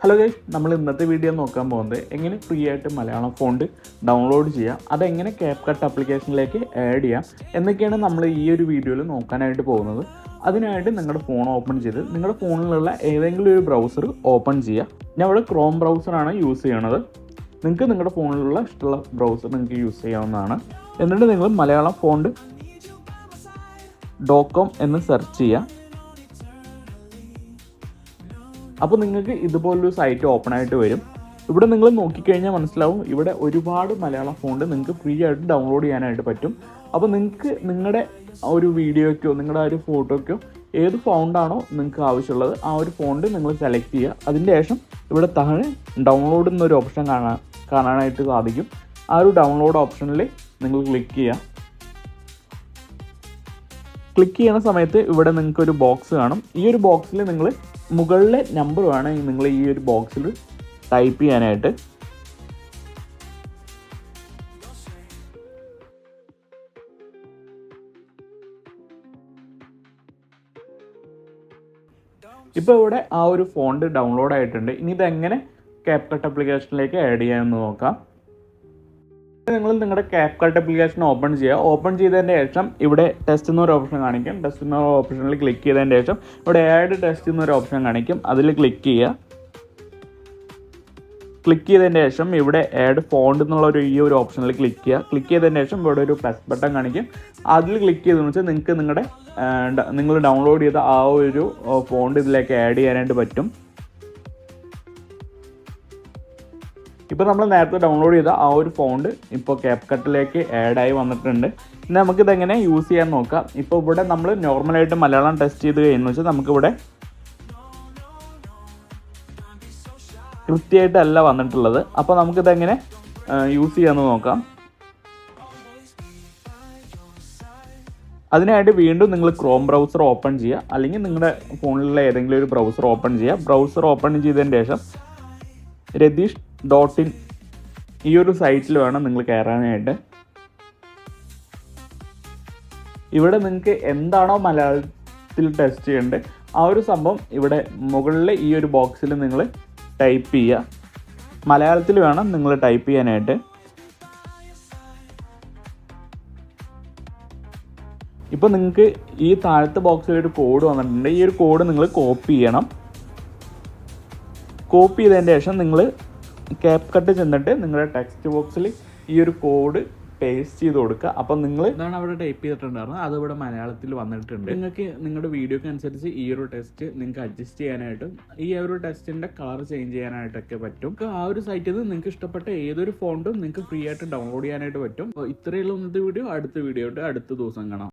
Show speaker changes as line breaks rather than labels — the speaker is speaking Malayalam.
ഹലോ ഗൈസ്, നമ്മൾ ഇന്നത്തെ വീഡിയോ നോക്കാൻ പോകുന്നത് എങ്ങനെ ഫ്രീ ആയിട്ട് മലയാളം ഫോണ്ട് ഡൗൺലോഡ് ചെയ്യാം, അതെങ്ങനെ CapCut ആപ്ലിക്കേഷനിലേക്ക് ആഡ് ചെയ്യാം എന്നൊക്കെയാണ് നമ്മൾ ഈ ഒരു വീഡിയോയിൽ നോക്കാനായിട്ട് പോകുന്നത്. അതിനായിട്ട് നിങ്ങളുടെ ഫോൺ ഓപ്പൺ ചെയ്ത് നിങ്ങളുടെ ഫോണിലുള്ള ഏതെങ്കിലും ഒരു ബ്രൗസർ ഓപ്പൺ ചെയ്യുക. ഞാൻ ഇവിടെ ക്രോം ബ്രൗസറാണ് യൂസ് ചെയ്യണത്. നിങ്ങൾക്ക് നിങ്ങളുടെ ഫോണിലുള്ള ഇഷ്ടമുള്ള ബ്രൗസർ നിങ്ങൾക്ക് യൂസ് ചെയ്യാവുന്നതാണ്. എന്നിട്ട് നിങ്ങൾ മലയാളം ഫോണ്ട് .com എന്ന് സെർച്ച് ചെയ്യുക. അപ്പോൾ നിങ്ങൾക്ക് ഇതുപോലൊരു സൈറ്റ് ഓപ്പൺ ആയിട്ട് വരും. ഇവിടെ നിങ്ങൾ നോക്കിക്കഴിഞ്ഞാൽ മനസ്സിലാവും, ഇവിടെ ഒരുപാട് മലയാളം ഫോണ്ട് നിങ്ങൾക്ക് ഫ്രീ ആയിട്ട് ഡൗൺലോഡ് ചെയ്യാനായിട്ട് പറ്റും. അപ്പോൾ നിങ്ങൾക്ക് നിങ്ങളുടെ ഒരു വീഡിയോയ്ക്കോ നിങ്ങളുടെ ഒരു ഫോട്ടോയ്ക്കോ ഏത് ഫോണ്ടാണോ നിങ്ങൾക്ക് ആവശ്യമുള്ളത് ആ ഒരു ഫോണ്ട് നിങ്ങൾ സെലക്ട് ചെയ്യുക. അതിൻ്റെ ശേഷം ഇവിടെ താഴെ ഡൗൺലോഡ് എന്നൊരു ഓപ്ഷൻ കാണാനായിട്ട് സാധിക്കും. ആ ഒരു ഡൗൺലോഡ് ഓപ്ഷനിൽ നിങ്ങൾ ക്ലിക്ക് ചെയ്യുക. ക്ലിക്ക് ചെയ്യുന്ന സമയത്ത് ഇവിടെ നിങ്ങൾക്കൊരു ബോക്സ് കാണും. ഈ ഒരു ബോക്സിൽ നിങ്ങൾ മുകളിലെ നമ്പർ വേണം നിങ്ങൾ ഈ ഒരു ബോക്സിൽ ടൈപ്പ് ചെയ്യാനായിട്ട്. ഇപ്പോൾ ഇവിടെ ആ ഒരു ഫോണ്ട് ഡൗൺലോഡ് ആയിട്ടുണ്ട്. ഇനി ഇതെങ്ങനെ CapCut ആപ്ലിക്കേഷനിലേക്ക് ആഡ് ചെയ്യാമെന്ന് നോക്കാം. നിങ്ങൾ നിങ്ങളുടെ CapCut ആപ്ലിക്കേഷൻ ഓപ്പൺ ചെയ്യുക. ഓപ്പൺ ചെയ്തതിൻ്റെ ശേഷം ഇവിടെ ടെസ്റ്റ് എന്നൊരു ഓപ്ഷൻ കാണിക്കും. ടെസ്റ്റ് എന്ന ഓപ്ഷനിൽ ക്ലിക്ക് ചെയ്തതിൻ്റെ ശേഷം ഇവിടെ ആഡ് ടെസ്റ്റ് എന്നൊരു ഓപ്ഷൻ കാണിക്കും. അതിൽ ക്ലിക്ക് ചെയ്യുക. ക്ലിക്ക് ചെയ്തതിൻ്റെ ശേഷം ഇവിടെ ആഡ് ഫോണ്ട് എന്നുള്ള ഈ ഒരു ഓപ്ഷനിൽ ക്ലിക്ക് ചെയ്യുക. ക്ലിക്ക് ചെയ്തതിന് ശേഷം ഇവിടെ ഒരു പ്ലസ് ബട്ടൺ കാണിക്കും. അതിൽ ക്ലിക്ക് ചെയ്തെന്ന് വെച്ചാൽ നിങ്ങൾക്ക് നിങ്ങൾ ഡൗൺലോഡ് ചെയ്ത ആ ഒരു ഫോണ്ട് ഇതിലേക്ക് ആഡ് ചെയ്യാനായിട്ട് പറ്റും. ഇപ്പോൾ നമ്മൾ നേരത്തെ ഡൗൺലോഡ് ചെയ്ത ആ ഒരു ഫോണ്ട് ഇപ്പോൾ CapCutലേക്ക് ആഡായി വന്നിട്ടുണ്ട്. ഇനി നമുക്കിതെങ്ങനെ യൂസ് ചെയ്യാൻ നോക്കാം. ഇപ്പോൾ ഇവിടെ നമ്മൾ നോർമലായിട്ട് മലയാളം ടെസ്റ്റ് ചെയ്ത് കഴിഞ്ഞെന്ന് വെച്ചാൽ നമുക്കിവിടെ കൃത്യമായിട്ടല്ല വന്നിട്ടുള്ളത്. അപ്പോൾ നമുക്കിതെങ്ങനെ യൂസ് ചെയ്യാമെന്ന് നോക്കാം. അതിനായിട്ട് വീണ്ടും നിങ്ങൾ ക്രോം ബ്രൗസർ ഓപ്പൺ ചെയ്യുക, അല്ലെങ്കിൽ നിങ്ങളുടെ ഫോണിലുള്ള ഏതെങ്കിലും ഒരു ബ്രൗസർ ഓപ്പൺ ചെയ്യുക. ബ്രൗസർ ഓപ്പൺ ചെയ്തതിന് ശേഷം radish.in ഈ ഒരു സൈറ്റിൽ വേണം നിങ്ങൾ കയറാനായിട്ട്. ഇവിടെ നിങ്ങൾക്ക് എന്താണോ മലയാളത്തിൽ ടെസ്റ്റ് ചെയ്യേണ്ടത് ആ ഒരു സംഭവം ഇവിടെ മുകളിലെ ഈ ഒരു ബോക്സിൽ നിങ്ങൾ ടൈപ്പ് ചെയ്യുക. മലയാളത്തിൽ വേണം നിങ്ങൾ ടൈപ്പ് ചെയ്യാനായിട്ട്. ഇപ്പോൾ നിങ്ങൾക്ക് ഈ താഴത്തെ ബോക്സിൽ ഒരു കോഡ് വന്നിട്ടുണ്ട്. ഈ ഒരു കോഡ് നിങ്ങൾ കോപ്പി ചെയ്യണം. കോപ്പി ചെയ്തതിന് ശേഷം നിങ്ങൾ CapCut ചെന്നിട്ട് നിങ്ങളുടെ ടെക്സ്റ്റ് ബോക്സിൽ ഈ ഒരു കോഡ് പേസ്റ്റ് ചെയ്ത് കൊടുക്കുക. അപ്പം നിങ്ങൾ എന്താണ് അവിടെ ടൈപ്പ് ചെയ്തിട്ടുണ്ടായിരുന്നത് അത് ഇവിടെ മലയാളത്തിൽ വന്നിട്ടുണ്ട്. നിങ്ങൾക്ക് നിങ്ങളുടെ വീഡിയോക്ക് അനുസരിച്ച് ഈ ഒരു ടെസ്റ്റ് നിങ്ങൾക്ക് അഡ്ജസ്റ്റ് ചെയ്യാനായിട്ടും ഈ ഒരു ടെസ്റ്റിൻ്റെ കളർ ചേഞ്ച് ചെയ്യാനായിട്ടൊക്കെ പറ്റും. ആ ഒരു സൈറ്റിൽ നിന്ന് നിങ്ങൾക്ക് ഇഷ്ടപ്പെട്ട ഏതൊരു ഫോണ്ടും നിങ്ങൾക്ക് ഫ്രീ ആയിട്ട് ഡൗൺലോഡ് ചെയ്യാനായിട്ട് പറ്റും. ഇത്രയുള്ള ഇന്നത്തെ വീഡിയോ. അടുത്ത വീഡിയോ ആയിട്ട് അടുത്ത ദിവസം കാണാം.